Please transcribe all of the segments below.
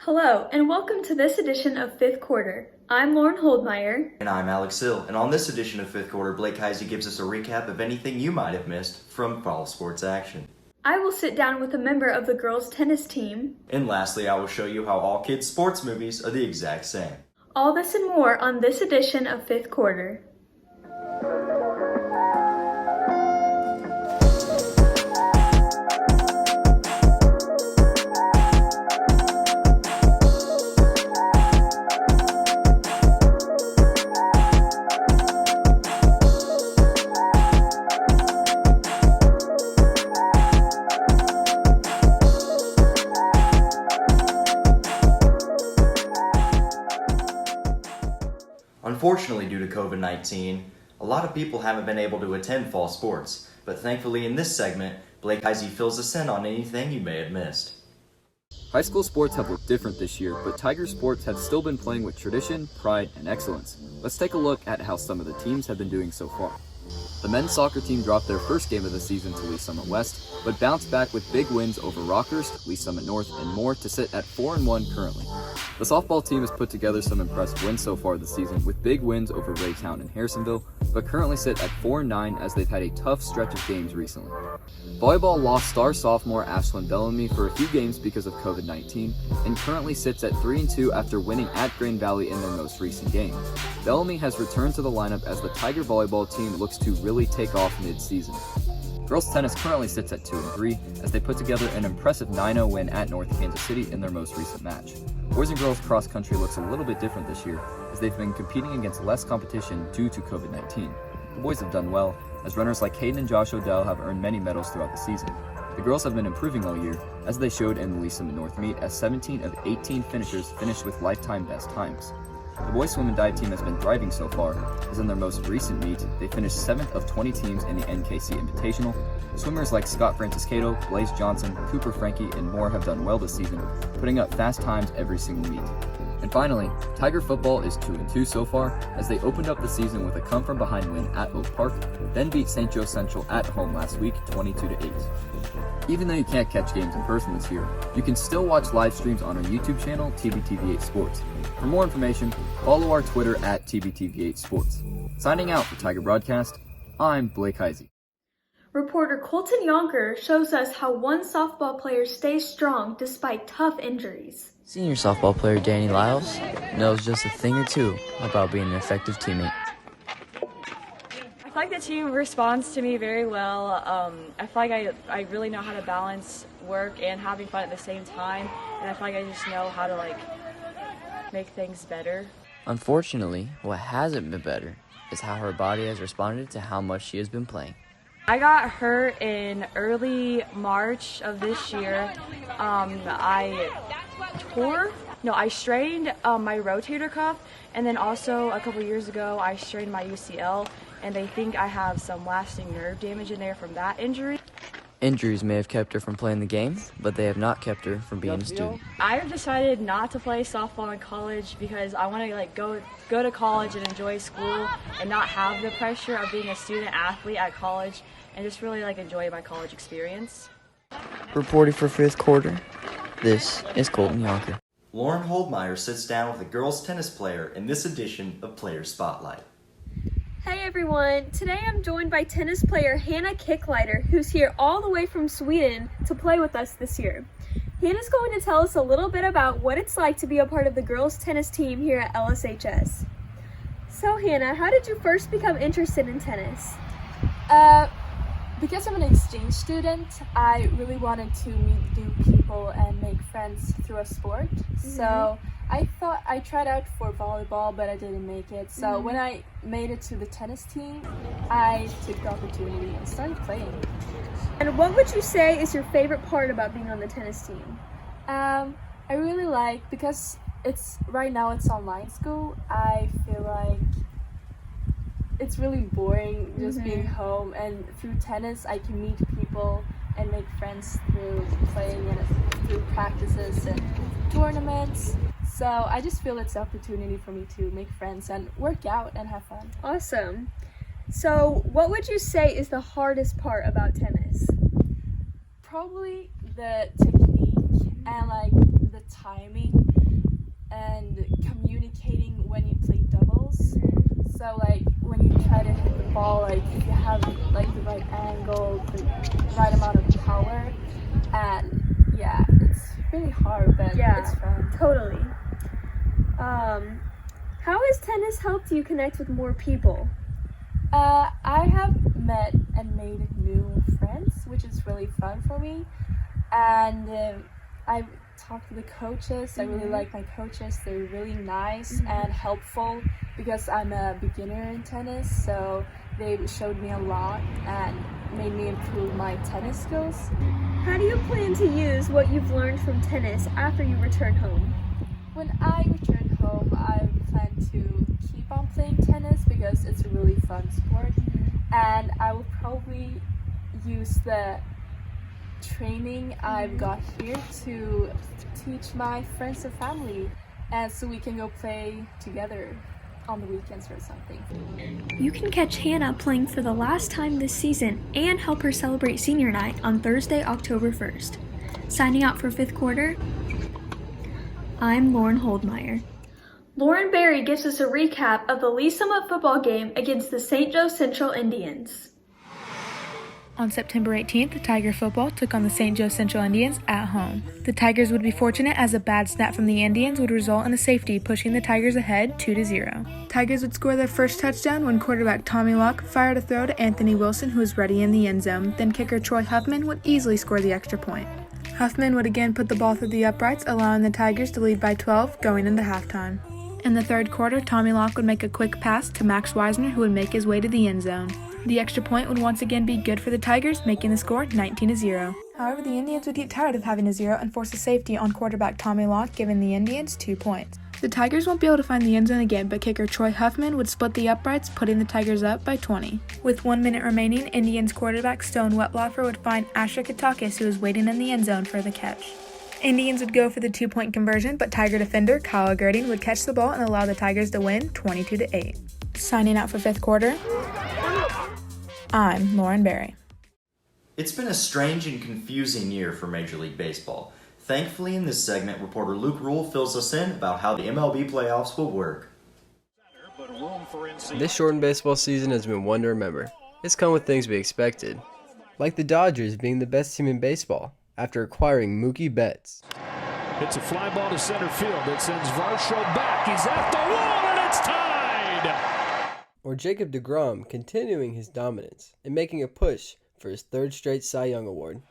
Hello, and welcome to this edition of Fifth Quarter. I'm Lauren Holdmeyer. And I'm Alex Hill. And on this edition of Fifth Quarter, Blake Heisey gives us a recap of anything you might have missed from fall sports action. I will sit down with a member of the girls' tennis team. And lastly, I will show you how all kids' sports movies are the exact same. All this and more on this edition of Fifth Quarter. Unfortunately, due to COVID-19, a lot of people haven't been able to attend fall sports, but thankfully in this segment, Blake Heisey fills us in on anything you may have missed. High school sports have looked different this year, but Tiger sports have still been playing with tradition, pride, and excellence. Let's take a look at how some of the teams have been doing so far. The men's soccer team dropped their first game of the season to Lee Summit West, but bounced back with big wins over Rockhurst, Lee Summit North, and more to sit at 4-1 currently. The softball team has put together some impressive wins so far this season with big wins over Raytown and Harrisonville, but currently sit at 4-9 as they've had a tough stretch of games recently. Volleyball lost star sophomore Ashlyn Bellamy for a few games because of COVID-19 and currently sits at 3-2 after winning at Green Valley in their most recent game. Bellamy has returned to the lineup as the Tiger volleyball team looks to really take off mid-season. Girls tennis currently sits at 2-3 as they put together an impressive 9-0 win at North Kansas City in their most recent match. Boys and girls cross country looks a little bit different this year as they've been competing against less competition due to COVID-19. The boys have done well as runners like Hayden and Josh Odell have earned many medals throughout the season. The girls have been improving all year as they showed in the Lee Summit North meet as 17 of 18 finishers finished with lifetime best times. The boys swim and dive team has been thriving so far, as in their most recent meet, they finished 7th of 20 teams in the NKC Invitational. Swimmers like Scott Franciscato, Blaze Johnson, Cooper Frankie, and more have done well this season, putting up fast times every single meet. And finally, Tiger football is 2-2 so far, as they opened up the season with a come-from-behind win at Oak Park, then beat St. Joe Central at home last week, 22-8. Even though you can't catch games in person this year, you can still watch live streams on our YouTube channel, TBTV8 Sports. For more information, follow our Twitter at TBTV8 Sports. Signing out for Tiger Broadcast, I'm Blake Heisey. Reporter Colton Yonker shows us how one softball player stays strong despite tough injuries. Senior softball player Danny Lyles knows just a thing or two about being an effective teammate. I feel like the team responds to me very well. I feel like I really know how to balance work and having fun at the same time, and I feel like I just know how to make things better. Unfortunately, what hasn't been better is how her body has responded to how much she has been playing. I got hurt in early March of this year. I strained my rotator cuff, and then also a couple years ago I strained my UCL, and they think I have some lasting nerve damage in there from that injury. Injuries may have kept her from playing the game, but they have not kept her from being a student. I've decided not to play softball in college because I want to go to college and enjoy school and not have the pressure of being a student athlete at college and just really enjoy my college experience. Reporting for Fifth Quarter, this is Colton Yonker. Lauren Holdmeyer sits down with a girls tennis player in this edition of Player Spotlight. Hey everyone, today I'm joined by tennis player Hannah Kicklighter, who's here all the way from Sweden to play with us this year. Hannah's going to tell us a little bit about what it's like to be a part of the girls tennis team here at LSHS. So Hannah, how did you first become interested in tennis? Because I'm an exchange student, I really wanted to meet new people and make friends through a sport. So I tried out for volleyball, but I didn't make it. So when I made it to the tennis team, I took the opportunity and started playing. And what would you say is your favorite part about being on the tennis team? I really like, because right now it's online school, I feel like it's really boring just being home, and through tennis I can meet people and make friends through playing and through practices and tournaments. So I just feel it's an opportunity for me to make friends and work out and have fun. Awesome. So what would you say is the hardest part about tennis? Probably the technique and the timing. ball, like if you have like the right angle, the right amount of power, and yeah, it's really hard, but it's fun. Totally. How has tennis helped you connect with more people? I have met and made new friends, which is really fun for me. And I've talked to the coaches. I really like my coaches. They're really nice and helpful because I'm a beginner in tennis. So they showed me a lot and made me improve my tennis skills. How do you plan to use what you've learned from tennis after you return home? When I return home, I plan to keep on playing tennis because it's a really fun sport. And I will probably use the training I've got here to teach my friends and family, and so we can go play together on the weekends or something. You can catch Hannah playing for the last time this season and help her celebrate senior night on Thursday, October 1st. Signing out for fifth quarter, I'm Lauren Holdmeyer. Lauren Berry gives us a recap of the Lee Summit football game against the St. Joe Central Indians. On September 18th, Tiger football took on the St. Joe Central Indians at home. The Tigers would be fortunate as a bad snap from the Indians would result in a safety, pushing the Tigers ahead 2-0. Tigers would score their first touchdown when quarterback Tommy Locke fired a throw to Anthony Wilson, who was ready in the end zone. Then kicker Troy Huffman would easily score the extra point. Huffman would again put the ball through the uprights, allowing the Tigers to lead by 12 going into halftime. In the third quarter, Tommy Locke would make a quick pass to Max Weisner, who would make his way to the end zone. The extra point would once again be good for the Tigers, making the score 19-0. However, the Indians would get tired of having a zero and force a safety on quarterback Tommy Locke, giving the Indians 2 points. The Tigers won't be able to find the end zone again, but kicker Troy Huffman would split the uprights, putting the Tigers up by 20. With 1 minute remaining, Indians quarterback Stone Wetlaufer would find Asher Katakis, who was waiting in the end zone for the catch. Indians would go for the 2-point conversion, but Tiger defender Kyle Girding would catch the ball and allow the Tigers to win 22-8. Signing out for fifth quarter, I'm Lauren Berry. It's been a strange and confusing year for Major League Baseball. Thankfully, in this segment, reporter Luke Rule fills us in about how the MLB playoffs will work. This shortened baseball season has been one to remember. It's come with things we expected, like the Dodgers being the best team in baseball after acquiring Mookie Betts. It's a fly ball to center field. It sends Varsho back. He's at the wall, and it's tied! Or Jacob deGrom continuing his dominance and making a push for his third straight Cy Young Award.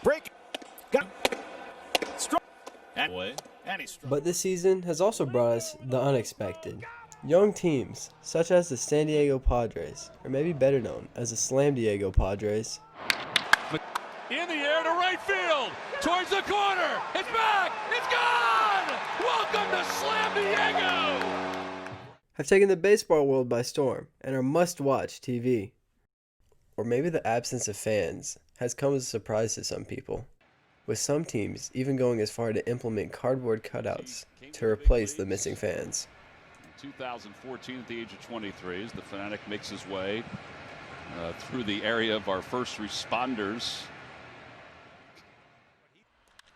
Break. Got struck. But this season has also brought us the unexpected. Young teams, such as the San Diego Padres, or maybe better known as the Slam Diego Padres, In the air to right field. Towards the corner. It's back. It's gone. Welcome to Slam Diego. have taken the baseball world by storm and are must-watch TV. Or maybe the absence of fans has come as a surprise to some people, with some teams even going as far to implement cardboard cutouts to replace the missing fans. In 2014, at the age of 23, as the Fanatic makes his way through the area of our first responders.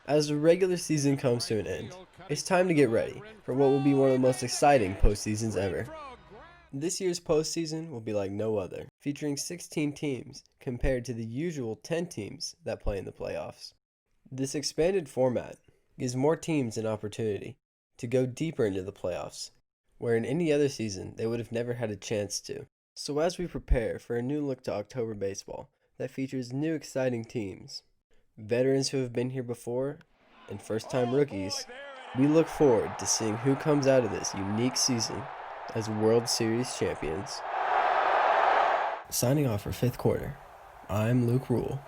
As the regular season comes to an end, it's time to get ready for what will be one of the most exciting postseasons ever. This year's postseason will be like no other, featuring 16 teams compared to the usual 10 teams that play in the playoffs. This expanded format gives more teams an opportunity to go deeper into the playoffs, where in any other season they would have never had a chance to. So as we prepare for a new look to October baseball that features new exciting teams, veterans who have been here before, and first-time rookies, we look forward to seeing who comes out of this unique season as World Series champions. Signing off for fifth quarter, I'm Luke Rule.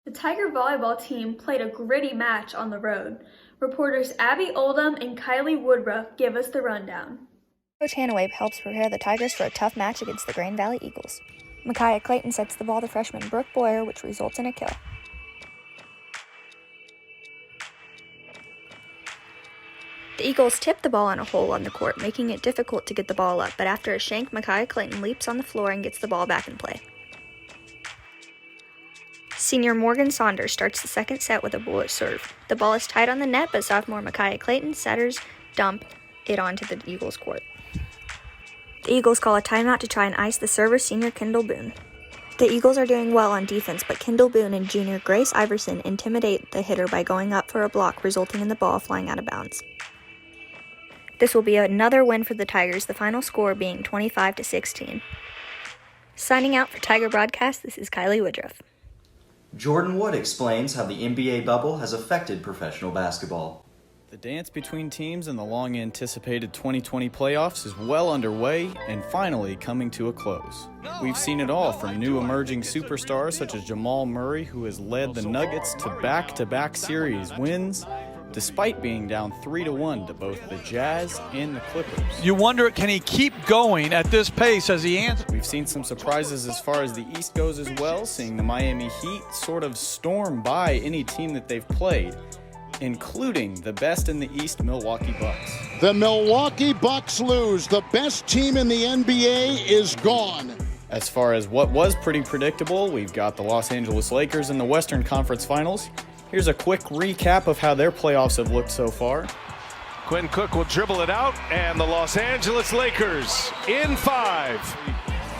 The Tiger volleyball team played a gritty match on the road. Reporters Abby Oldham and Kylie Woodruff give us the rundown. Coach Hanaway helps prepare the Tigers for a tough match against the Grand Valley Eagles. Micaiah Clayton sets the ball to freshman Brooke Boyer, which results in a kill. The Eagles tip the ball in a hole on the court, making it difficult to get the ball up, but after a shank, Micaiah Clayton leaps on the floor and gets the ball back in play. Senior Morgan Saunders starts the second set with a bullet serve. The ball is tight on the net, but sophomore Micaiah Clayton setters dump it onto the Eagles' court. The Eagles call a timeout to try and ice the server senior Kendall Boone. The Eagles are doing well on defense, but Kendall Boone and junior Grace Iverson intimidate the hitter by going up for a block, resulting in the ball flying out of bounds. This will be another win for the Tigers, the final score being 25-16. Signing out for Tiger Broadcast, this is Kylie Woodruff. Jordan Wood explains how the NBA bubble has affected professional basketball. The dance between teams in the long-anticipated 2020 playoffs is well underway and finally coming to a close. We've seen it all from new emerging superstars such as Jamal Murray, who has led the Nuggets to back-to-back series wins, despite being down 3-1 to both the Jazz and the Clippers. You wonder, can he keep going at this pace as he answers? We've seen some surprises as far as the East goes as well, seeing the Miami Heat sort of storm by any team that they've played, including the best in the East, Milwaukee Bucks. The Milwaukee Bucks lose. The best team in the NBA is gone. As far as what was pretty predictable, we've got the Los Angeles Lakers in the Western Conference Finals. Here's a quick recap of how their playoffs have looked so far. Quinn Cook will dribble it out, and the Los Angeles Lakers in 5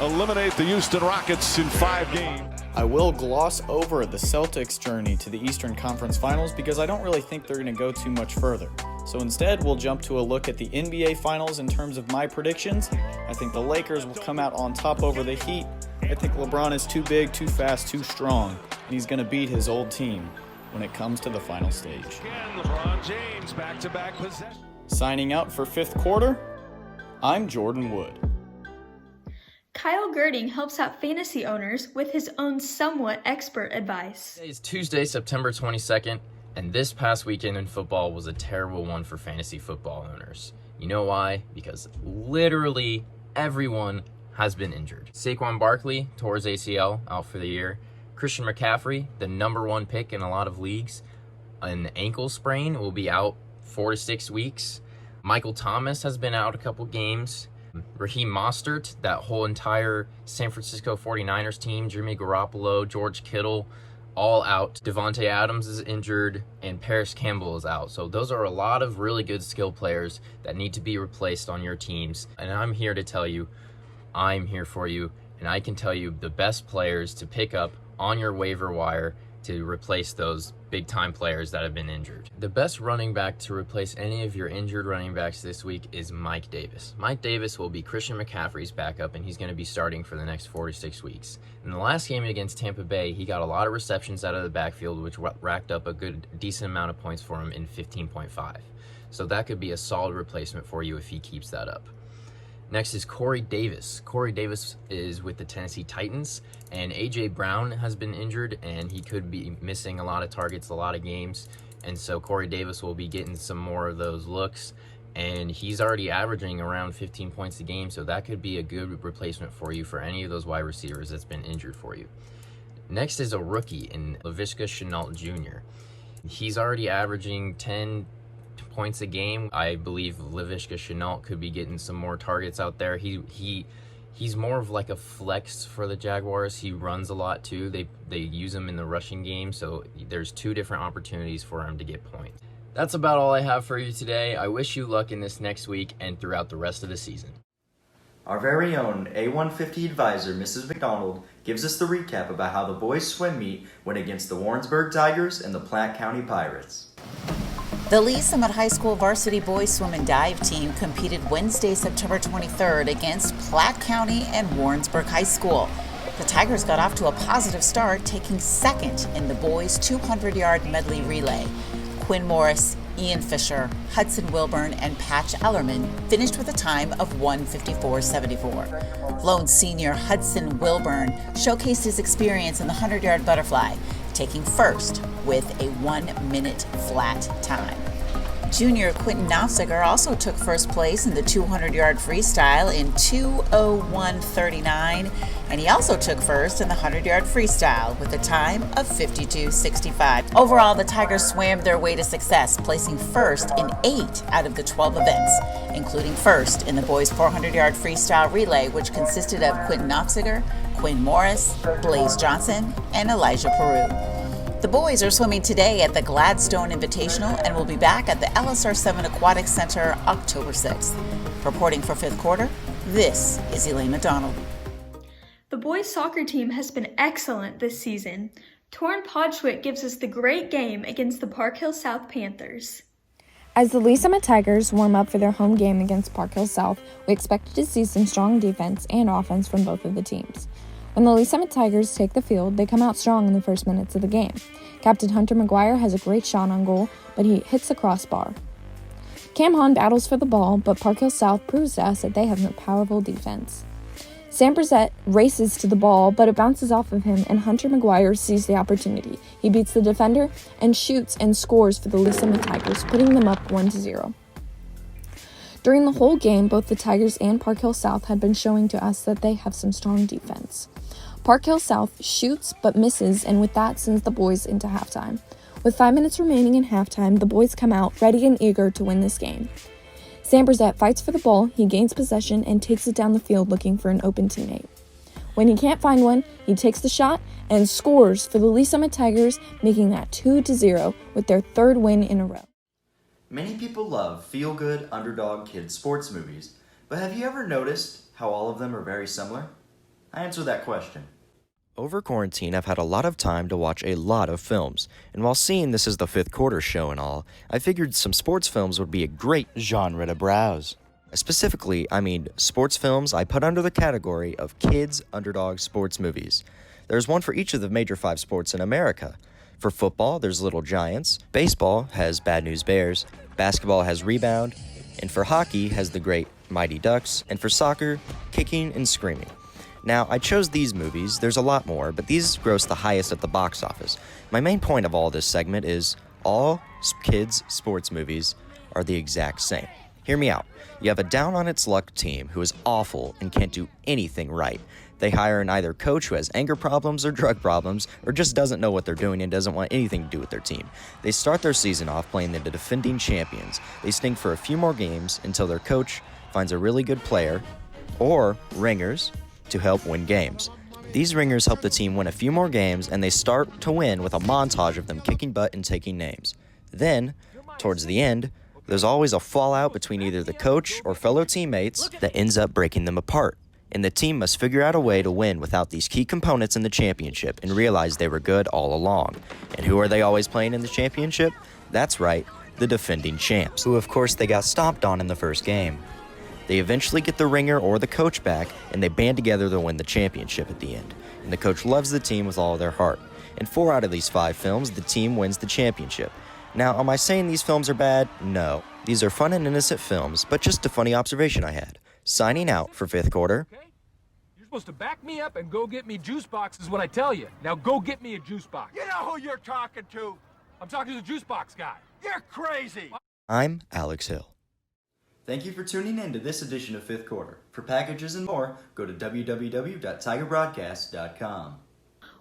eliminate the Houston Rockets in 5 games. I will gloss over the Celtics' journey to the Eastern Conference Finals because I don't really think they're going to go too much further. So instead, we'll jump to a look at the NBA Finals in terms of my predictions. I think the Lakers will come out on top over the Heat. I think LeBron is too big, too fast, too strong, and he's going to beat his old team when it comes to the final stage. Again, LeBron James, back-to-back possession. Signing out for fifth quarter, I'm Jordan Wood. Kyle Girding helps out fantasy owners with his own somewhat expert advice. Today is Tuesday, September 22nd, and this past weekend in football was a terrible one for fantasy football owners. You know why? Because literally everyone has been injured. Saquon Barkley tore his ACL, out for the year. Christian McCaffrey, the #1 pick in a lot of leagues, an ankle sprain, will be out 4 to 6 weeks. Michael Thomas has been out a couple games. Raheem Mostert, that whole entire San Francisco 49ers team, Jimmy Garoppolo, George Kittle, all out. Devontae Adams is injured, and Paris Campbell is out. So those are a lot of really good skill players that need to be replaced on your teams. And I'm here to tell you, I'm here for you, and I can tell you the best players to pick up on your waiver wire to replace those big-time players that have been injured. The best running back to replace any of your injured running backs this week is Mike Davis. Mike Davis will be Christian McCaffrey's backup, and he's going to be starting for the next 4 to 6 weeks. In the last game against Tampa Bay, he got a lot of receptions out of the backfield, which racked up a decent amount of points for him in 15.5. So that could be a solid replacement for you if he keeps that up. Next is Corey Davis. Corey Davis is with the Tennessee Titans, and A.J. Brown has been injured, and he could be missing a lot of targets, a lot of games, and so Corey Davis will be getting some more of those looks, and he's already averaging around 15 points a game, so that could be a good replacement for you for any of those wide receivers that's been injured for you. Next is a rookie in Lavish Shenault Jr. He's already averaging 10 points a game. I believe Lavish Shenault could be getting some more targets out there. He's more of like a flex for the Jaguars. He runs a lot too. They use him in the rushing game, so there's 2 different opportunities for him to get points. That's about all I have for you today. I wish you luck in this next week and throughout the rest of the season. Our very own A150 advisor, Mrs. McDonald, gives us the recap about how the boys' swim meet went against the Warrensburg Tigers and the Platte County Pirates. The Lee Summit High School varsity boys swim and dive team competed Wednesday, September 23rd against Platte County and Warrensburg High School. The Tigers got off to a positive start, taking second in the boys' 200-yard medley relay. Quinn Morris, Ian Fisher, Hudson Wilburn, and Patch Ellerman finished with a time of 1:54.74. Lone senior Hudson Wilburn showcased his experience in the 100-yard butterfly, taking first with a 1-minute flat time. Junior Quentin Nofziger also took first place in the 200-yard freestyle in 2:01.39, and he also took first in the 100-yard freestyle with a time of 52.65. Overall, the Tigers swam their way to success, placing first in 8 out of the 12 events, including first in the boys' 400-yard freestyle relay, which consisted of Quentin Nofziger, Quinn Morris, Blaze Johnson, and Elijah Peru. The boys are swimming today at the Gladstone Invitational and will be back at the LSR 7 Aquatic Center October 6th. Reporting for fifth quarter, This is Elena Donald. The boys' soccer team has been excellent this season. Torrin Podschwick gives us the great game against the Park Hill South Panthers. As the Lee Summit Tigers warm up for their home game against Park Hill South, we expected to see some strong defense and offense from both of the teams. When the Lee Summit Tigers take the field, they come out strong in the first minutes of the game. Captain Hunter McGuire has a great shot on goal, but he hits the crossbar. Cam Hahn battles for the ball, but Park Hill South proves to us that they have a powerful defense. Sam Brissett races to the ball, but it bounces off of him, and Hunter McGuire sees the opportunity. He beats the defender and shoots and scores for the Lee Summit Tigers, putting them up 1-0. During the whole game, both the Tigers and Park Hill South had been showing to us that they have some strong defense. Park Hill South shoots but misses, and with that sends the boys into halftime. With 5 minutes remaining in halftime, the boys come out ready and eager to win this game. Sam Brissett fights for the ball, he gains possession, and takes it down the field looking for an open teammate. When he can't find one, he takes the shot and scores for the Lee Summit Tigers, making that 2-0 with their third win in a row. Many people love feel-good underdog kids sports movies, but have you ever noticed how all of them are very similar? I answer that question. Over quarantine, I've had a lot of time to watch a lot of films, and while seeing this is the fifth quarter show and all, I figured some sports films would be a great genre to browse. Specifically, I mean sports films I put under the category of kids underdog sports movies. There's one for each of the major 5 sports in America. For football, there's Little Giants, baseball has Bad News Bears, basketball has Rebound, and for hockey has the great Mighty Ducks, and for soccer, Kicking and Screaming. Now, I chose these movies, there's a lot more, but these gross the highest at the box office. My main point of all this segment is all kids' sports movies are the exact same. Hear me out. You have a down-on-its-luck team who is awful and can't do anything right. They hire an either coach who has anger problems or drug problems, or just doesn't know what they're doing and doesn't want anything to do with their team. They start their season off playing the defending champions. They stink for a few more games until their coach finds a really good player, or ringers, to help win games. These ringers help the team win a few more games, and they start to win with a montage of them kicking butt and taking names. Then, towards the end, there's always a fallout between either the coach or fellow teammates that ends up breaking them apart. And the team must figure out a way to win without these key components in the championship and realize they were good all along. And who are they always playing in the championship? That's right, the defending champs, who of course they got stomped on in the first game. They eventually get the ringer or the coach back, and they band together to win the championship at the end. And the coach loves the team with all of their heart. In 4 out of these 5 films, the team wins the championship. Now, am I saying these films are bad? No. These are fun and innocent films, but just a funny observation I had. Signing out for 5th quarter. You're supposed to back me up and go get me juice boxes when I tell you. Now go get me a juice box. You know who you're talking to. I'm talking to the juice box guy. You're crazy. I'm Alex Hill. Thank you for tuning in to this edition of 5th Quarter. For packages and more, go to www.tigerbroadcast.com.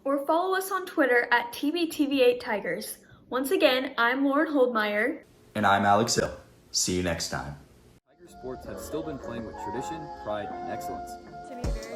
Or follow us on Twitter at TBTV8Tigers. Once again, I'm Lauren Holdmeyer. And I'm Alex Hill. See you next time. Tiger sports have still been playing with tradition, pride, and excellence. To me, very